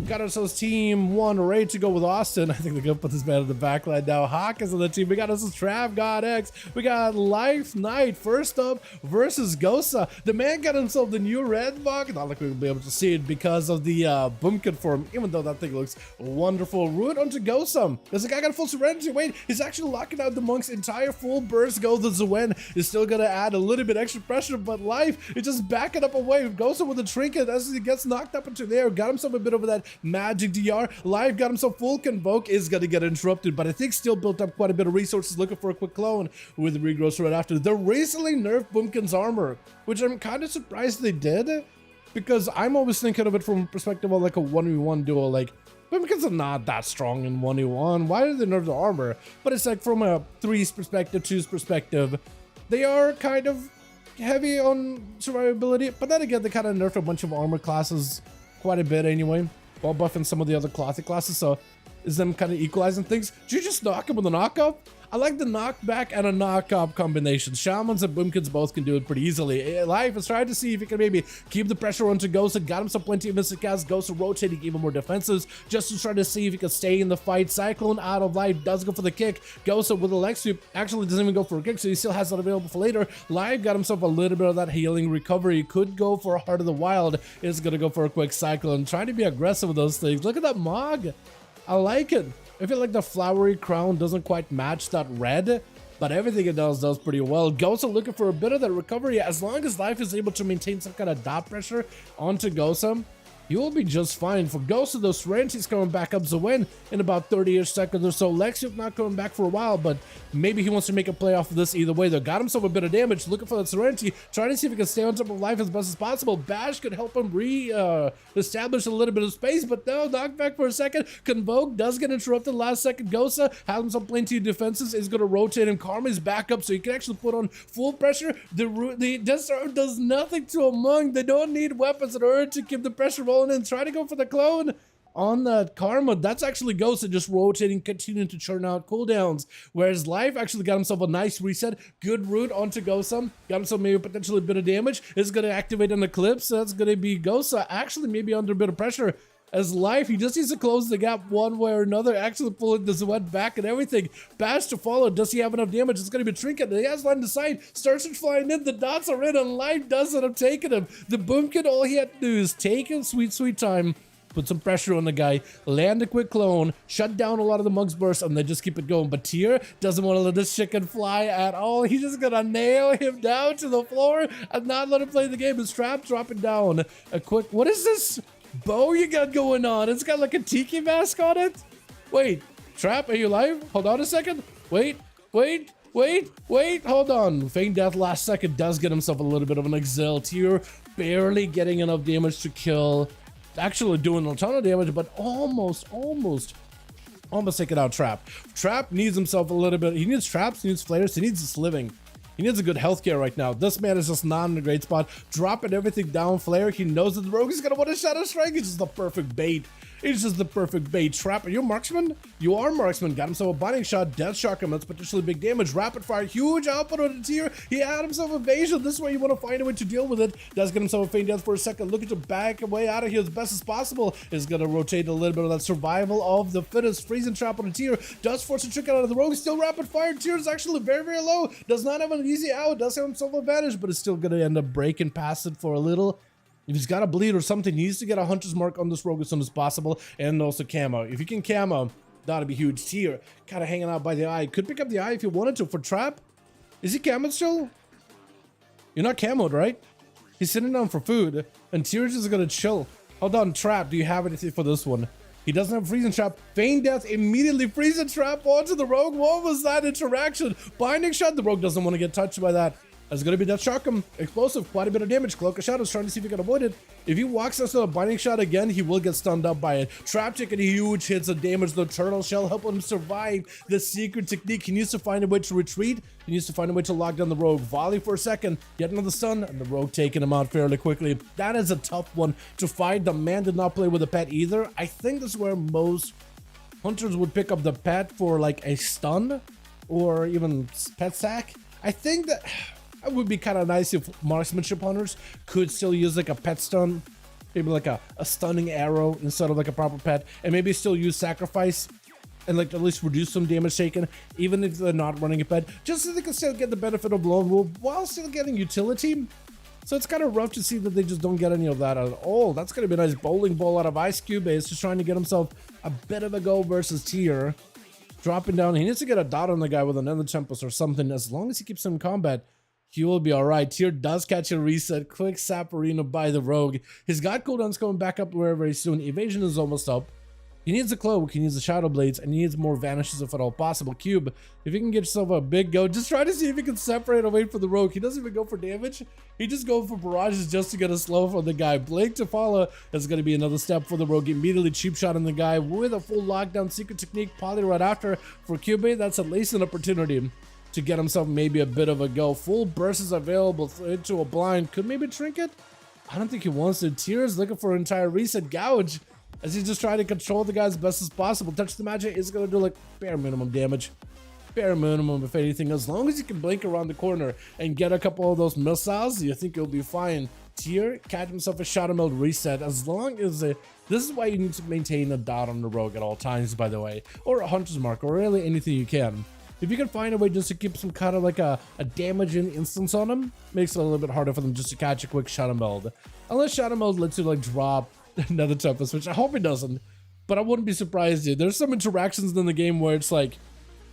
Got ourselves team 1 ready to go with Austin. I think they're gonna put this man in the back line now. Hawk is on the team. We got ourselves Trav, God X. We got Life Knight first up versus Gosa. The man got himself the new red buck. Not like we'll be able to see it because of the boomkin form, even though that thing looks wonderful. Root onto Gosa. There's a guy got a full serenity. Wait, he's actually locking out the monk's entire full burst go. The Zuen is still gonna add a little bit extra pressure, but Life is just backing up away. Gosa with the trinket as he gets knocked up into there. Got himself a bit over that magic DR. Live got himself full convoke, is gonna get interrupted, but I think still built up quite a bit of resources looking for a quick clone with the regrowth right after. They recently nerfed Boomkin's armor, which I'm kind of surprised they did, because I'm always thinking of it from a perspective of like a 1v1 duel. Like, Boomkins are not that strong in 1v1. Why did they nerf the armor? But it's like from a 3's perspective, 2's perspective, they are kind of heavy on survivability, but then again, they kind of nerfed a bunch of armor classes quite a bit anyway, while buffing some of the other classic classes, so is them kind of equalizing things. Did you just knock him with a knockup? I like the knockback and a knockup combination. Shamans and Boomkins both can do it pretty easily. Life is trying to see if he can maybe keep the pressure onto Ghost. Got himself plenty of instant cast. Ghost rotating even more defenses just to try to see if he can stay in the fight. Cyclone out of life does go for the kick. Ghost with a leg sweep actually doesn't even go for a kick, so he still has that available for later. Live got himself a little bit of that healing recovery. He could go for a Heart of the Wild. Is going to go for a quick Cyclone. Trying to be aggressive with those things. Look at that Mog. I like it. I feel like the flowery crown doesn't quite match that red, but everything it does pretty well. Gosa looking for a bit of that recovery. As long as Life is able to maintain some kind of dot pressure onto Gosa, he will be just fine. For Gosa, those Serenity's coming back up Zwen in about 30-ish seconds or so. Lexiuk not coming back for a while, but maybe he wants to make a play off of this either way. They got himself a bit of damage, looking for that Serenity, trying to see if he can stay on top of Life as best as possible. Bash could help him establish a little bit of space, but no, knocked back for a second. Convoke does get interrupted last second. Gosa has himself plenty of defenses, is going to rotate him. Karma's back up, so he can actually put on full pressure. The Desert does nothing to a monk. They don't need weapons in order to keep the pressure rolling and try to go for the clone on that Karma. That's actually Ghost just rotating, continuing to churn out cooldowns, whereas Life actually got himself a nice reset. Good root onto Gosa, got himself maybe potentially a bit of damage. Is going to activate an Eclipse, so that's going to be Gosa actually maybe under a bit of pressure. As Life, he just needs to close the gap one way or another, actually pulling the Zwed back and everything. Bash to follow. Does he have enough damage? It's going to be Trinket. He has line to sight. Starsearch flying in. The dots are in, and Life does end up taking him. The Boomkin, all he had to do is take his sweet, sweet time, put some pressure on the guy, land a quick clone, shut down a lot of the Monk's Burst, and then just keep it going. But Tyr doesn't want to let this chicken fly at all. He's just going to nail him down to the floor and not let him play the game. His trap dropping down. A quick, what is this bow you got going on? It's got like a tiki mask on it. Wait, Trap, are you alive? Hold on a second. Wait, hold on. Feign Death last second does get himself a little bit of an exile. Tyr barely getting enough damage to kill. Actually doing a ton of damage, but almost taking out Trap. Trap needs himself a little bit. He needs traps, he needs flares, he needs this living. He needs a good healthcare right now. This man is just not in a great spot. Dropping everything down, flare. He knows that the rogue is gonna want to Shadow Strike. It's just the perfect bait. It's just the perfect bait. Trap, are you a marksman? You are a marksman. Got himself a binding shot. Death shock him. That's potentially big damage. Rapid fire. Huge output on the Tyr. He had himself evasion. This way you want to find a way to deal with it. Does get himself a feign death for a second. Looking to back away out of here as best as possible. Is going to rotate a little bit of that survival of the fittest. Freezing trap on the Tyr. Does force a trick out of the rogue. Still rapid fire. Tyr is actually very, very low. Does not have an easy out. Does have himself advantage, but is still going to end up breaking past it for a little. If he's got a bleed or something, he needs to get a Hunter's Mark on this rogue as soon as possible, and also camo. If you can camo, that'd be huge. Tyr kind of hanging out by the eye. Could pick up the eye if you wanted to. For Trap, is he camoed still? You're not camoed, right? He's sitting down for food, and Tyr's just gonna chill. Hold on, Trap, do you have anything for this one? He doesn't have freezing trap. Feign Death immediately freezing trap onto the rogue. What was that interaction? Binding shot. The rogue doesn't want to get touched by that. That's going to be Death Shock him. Explosive, quite a bit of damage. Cloak of Shadows trying to see if he can avoid it. If he walks us to a binding shot again, he will get stunned up by it. Trap taking huge hits of damage. The turtle shell helping him survive the secret technique. He needs to find a way to retreat. He needs to find a way to lock down the rogue. Volley for a second. Yet another stun, and the rogue taking him out fairly quickly. That is a tough one to fight. The man did not play with a pet either. I think this is where most hunters would pick up the pet for like a stun or even pet sack. I think that it would be kind of nice if marksmanship hunters could still use like a pet stun maybe like a stunning arrow instead of like a proper pet, and maybe still use sacrifice and like at least reduce some damage taken, even if they're not running a pet, just so they can still get the benefit of lone wolf while still getting utility. So it's kind of rough to see that they just don't get any of that at all. That's going to be a nice bowling ball out of Ice Cube. He's just trying to get himself a bit of a go versus Tier. Dropping down, he needs to get a dot on the guy with another Tempest or something. As long as he keeps him in combat, he will be alright. Tier does catch a reset. Quick Sap Arena by the Rogue. His God cooldown's coming back up very, very soon. Evasion is almost up. He needs a cloak, he needs the Shadow Blades, and he needs more vanishes if at all possible. Cube, if you can get yourself a big go, just try to see if you can separate away from the Rogue. He doesn't even go for damage. He just goes for barrages just to get a slow from the guy. Blink to follow is going to be another step for the Rogue. Immediately cheap shot on the guy with a full lockdown secret technique. Poly right after for Cube. That's at least an opportunity to get himself maybe a bit of a go. Full burst is available into a blind. Could maybe Trinket? I don't think he wants to. Tears looking for an entire reset gouge, as he's just trying to control the guy as best as possible. Touch the magic is going to do like bare minimum damage. Bare minimum, if anything. As long as you can blink around the corner and get a couple of those missiles, you think you'll be fine. Tier, catch himself a Shadow Meld reset. As long as this is why you need to maintain a dot on the Rogue at all times, by the way. Or a Hunter's Mark, or really anything you can. If you can find a way just to keep some kind of like a damaging instance on them, makes it a little bit harder for them just to catch a quick Shadow Meld. Unless Shadow Meld lets you like drop another Tempest, which I hope it doesn't, but I wouldn't be surprised, dude. There's some interactions in the game where it's like,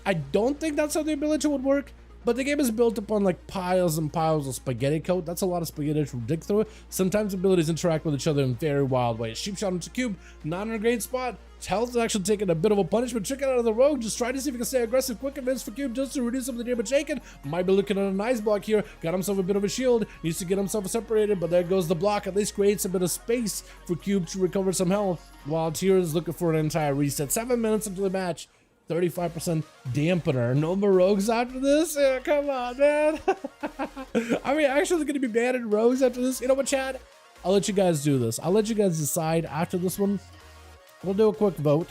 I don't think that's how the ability would work, but the game is built upon like piles and piles of spaghetti code. That's a lot of spaghetti to dig through. Sometimes abilities interact with each other in very wild ways. Sheep shot into Cube, not in a great spot. Health is actually taking a bit of a punishment. Trick it out of the Rogue. Just try to see if you can stay aggressive. Quick advance for Cube just to reduce some of the damage taken. Might be looking at a nice block here. Got himself a bit of a shield. Needs to get himself separated, but there goes the block. At least creates a bit of space for Cube to recover some health, while Tier is looking for an entire reset. 7 minutes into the match. 35% dampener. No more rogues after this? Yeah, come on, man. I mean, actually going to be banning rogues after this. You know what, Chad? I'll let you guys do this. I'll let you guys decide after this one. We'll do a quick vote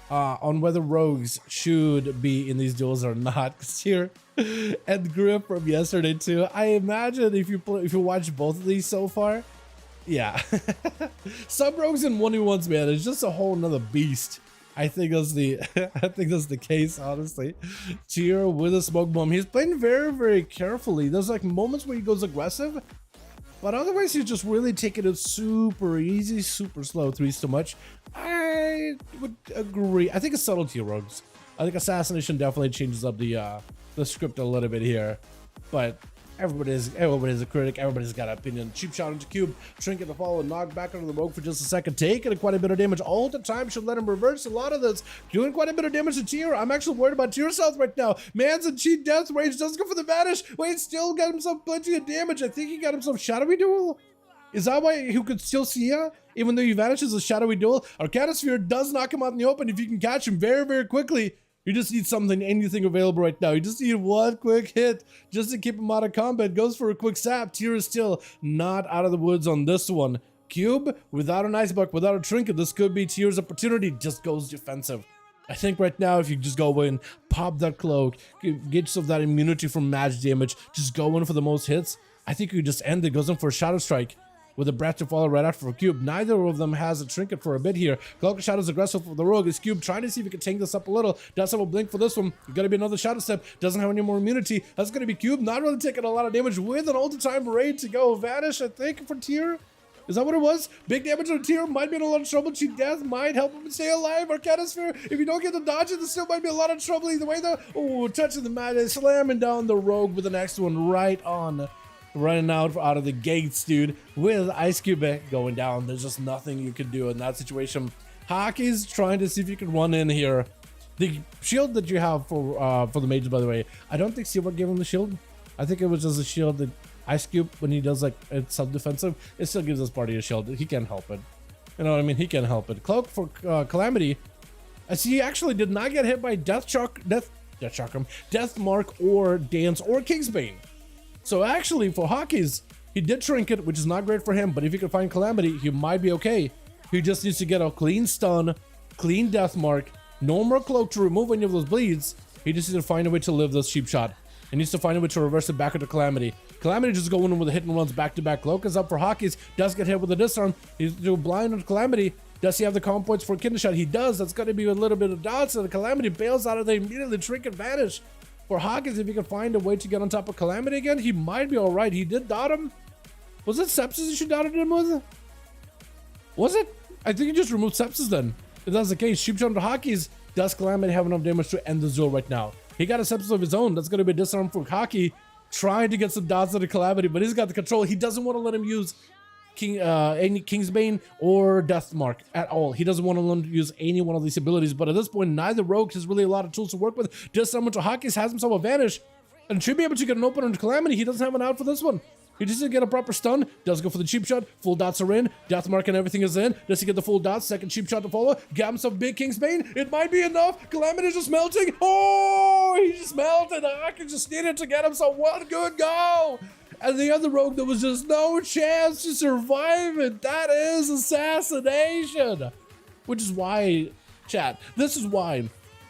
on whether rogues should be in these duels or not. Because here, and Grip from yesterday too. I imagine if you watch both of these so far, yeah, sub rogues and 1v1s, man, it's just a whole nother beast. I think that's the case, honestly. Tier with a smoke bomb. He's playing very, very carefully. There's like moments where he goes aggressive, but otherwise he's just really taking it super easy, super slow. Three's too much. I would agree. I think it's Subtlety rogues. I think Assassination definitely changes up the script a little bit here, but everybody's a critic. Everybody's got an opinion. Cheap shot into Cube. Trinket to follow. Knock back under the Rogue for just a second. Taking quite a bit of damage all the time. Should let him reverse a lot of this. Doing quite a bit of damage to Tier. I'm actually worried about Tier's health right now. Man's in cheat death range. Doesn't go for the vanish. Wait, still got himself plenty of damage. I think he got himself Shadowy Duel. Is that why he could still see ya? Even though he vanishes a Shadowy Duel? Arcanosphere does knock him out in the open if you can catch him very, very quickly. You just need anything available right now. You just need one quick hit just to keep him out of combat. Goes for a quick sap. Tier is still not out of the woods on this one. Cube, without an ice buck, without a trinket, this could be Tier's opportunity. Just goes defensive. I think right now, if you just go in, pop that cloak, get yourself that immunity from match damage, just go in for the most hits, I think you just end it. Goes in for a Shadow Strike with a breath to follow right after for Cube. Neither of them has a trinket for a bit here. Cloak of Shadow's aggressive for the Rogue. Is Cube trying to see if he can tank this up a little. Does have a blink for this one. Gotta be another Shadow Step. Doesn't have any more immunity. That's gonna be Cube. Not really taking a lot of damage with an all-the-time raid to go. Vanish, I think, for Tier. Is that what it was? Big damage on Tier. Might be in a lot of trouble. Cheat death might help him stay alive. Arcanosphere, if you don't get the dodges, there still might be a lot of trouble either way though. Oh, touching the mat, slamming down the Rogue with the next one right on. Running out of the gates, dude, with Ice Cube going down. There's just nothing you can do in that situation. Hockey's trying to see if you can run in here. The shield that you have for the mages, by the way, I don't think Silver gave him the shield. I think it was just a shield that Ice Cube, when he does like it's self-defensive, it still gives us party a shield. He can't help it. You know what I mean? He can't help it. Cloak for Calamity, as he actually did not get hit by Death Mark or Dance or Kingsbane. So actually, for Hockey's, he did Trinket, which is not great for him, but if he can find Calamity, he might be okay. He just needs to get a clean stun, clean Death Mark, no more Cloak to remove any of those bleeds. He just needs to find a way to live this cheap shot. and needs to find a way to reverse it back into Calamity. Calamity just going in with a hit and runs back-to-back. Cloak is up for Hockeys, does get hit with a disarm. He's doing blind on Calamity. Does he have the combo points for Kidney Shot? He does. That's going to be a little bit of dodge, so the Calamity bails out of there immediately. Trinket Vanish for Hawkins. If he can find a way to get on top of Calamity again, he might be alright. He did dot him. Was it Sepsis he should dotted him with? Was it? I think he just removed Sepsis then. If that's the case, Sheep Shot to Hockeys. Does Calamity have enough damage to end the duel right now? He got a Sepsis of his own. That's going to be a disarm for Hockey, trying to get some dots on the Calamity, but he's got the control. He doesn't want to let him use any Kingsbane or Deathmark at all. He doesn't want to learn to use any one of these abilities, but at this point, neither rogue has really a lot of tools to work with. Just someone to Hawkins has himself a vanish and should be able to get an open on Calamity. He doesn't have an out for this one. He just didn't get a proper stun. Does go for the cheap shot. Full dots are in. Deathmark and everything is in. Does he get the full dots? Second cheap shot to follow. Got himself big Kingsbane. It might be enough. Calamity is just melting. Oh, he just melted. Hawkins just needed to get himself one good go. And the other rogue, there was just no chance to survive it. That is Assassination. Which is why, chat, this is why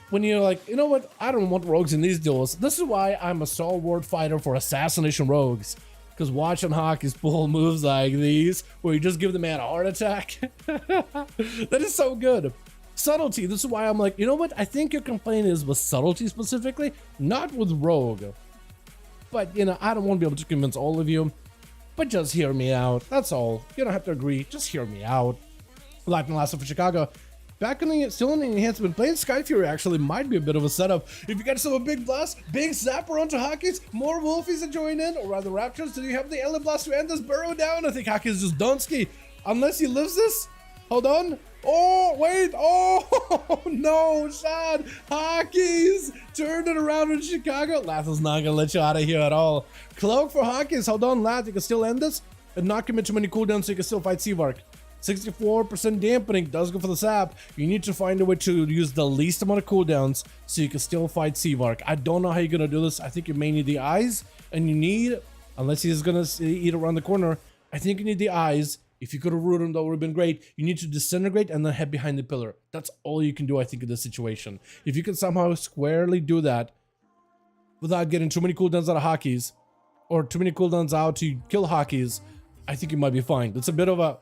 when you're like, you know what, I don't want rogues in these duels. This is why I'm a stalwart fighter for Assassination rogues. Because watching Hawkins pull moves like these, where you just give the man a heart attack, that is so good. Subtlety, this is why I'm like, you know what, I think your complaint is with Subtlety specifically, not with Rogue. But, you know, I don't want to be able to convince all of you, but just hear me out. That's all. You don't have to agree. Just hear me out. Live and Last for Chicago. Back in the, still in the enhancement, playing Sky Fury actually might be a bit of a setup. If you got some big blast, big zapper onto Hawkins, more Wolfies to join in, or rather Raptors, do you have the Ellen Blast to end this burrow down? I think Hawkins just Dunsky. Unless he lives this. Hold on. Oh, wait. Oh, no, Sean. Hawkins turned it around in Chicago. Lath is not going to let you out of here at all. Cloak for Hawkins. Hold on, Lath. You can still end this and not commit too many cooldowns so you can still fight Seavark. 64% dampening does go for the sap. You need to find a way to use the least amount of cooldowns so you can still fight Seavark. I don't know how you're going to do this. I think you may need the eyes, and you need, unless he's going to eat around the corner, I think you need the eyes. If you could have rooted him, that would have been great. You need to disintegrate and then head behind the pillar. That's all you can do, I think, in this situation. If you can somehow squarely do that without getting too many cooldowns out of Hockeys, or too many cooldowns out to kill Hockeys, I think you might be fine. That's a bit of a...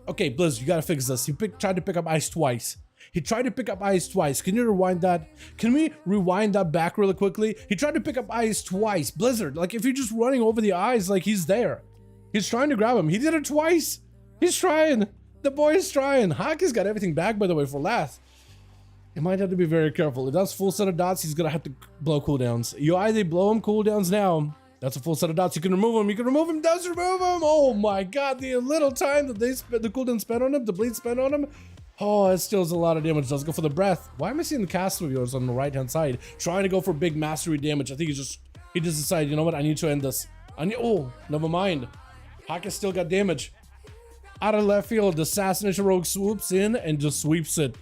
okay, Blizz, you gotta fix this. He tried to pick up ice twice. He tried to pick up ice twice. Can you rewind that? Can we rewind that back really quickly? He tried to pick up ice twice. Blizzard, like if you're just running over the eyes, like he's there. He's trying to grab him. He did it twice. He's trying. The boy is trying. Hockey's got everything back, by the way, for Lath. You might have to be very careful. If that's full set of dots, he's gonna have to blow cooldowns. You either blow him cooldowns now. That's a full set of dots. You can remove him. You can remove him. Does remove him. Oh my god, the little time that they spent, the cooldown spent on him, the bleed spent on him. Oh, it still does a lot of damage. Does go for the breath. Why am I seeing the cast of yours on the right hand side trying to go for big mastery damage? I think he just decided, you know what, I need to end this. Oh, never mind. Hockey still got damage. Out of left field, the Assassination Rogue swoops in and just sweeps it.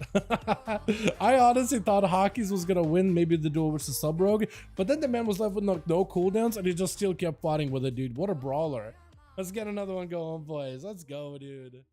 I honestly thought Hockeys was gonna win maybe the duel versus Sub Rogue, but then the man was left with no cooldowns and he just still kept fighting with it, dude. What a brawler. Let's get another one going, boys. Let's go, dude.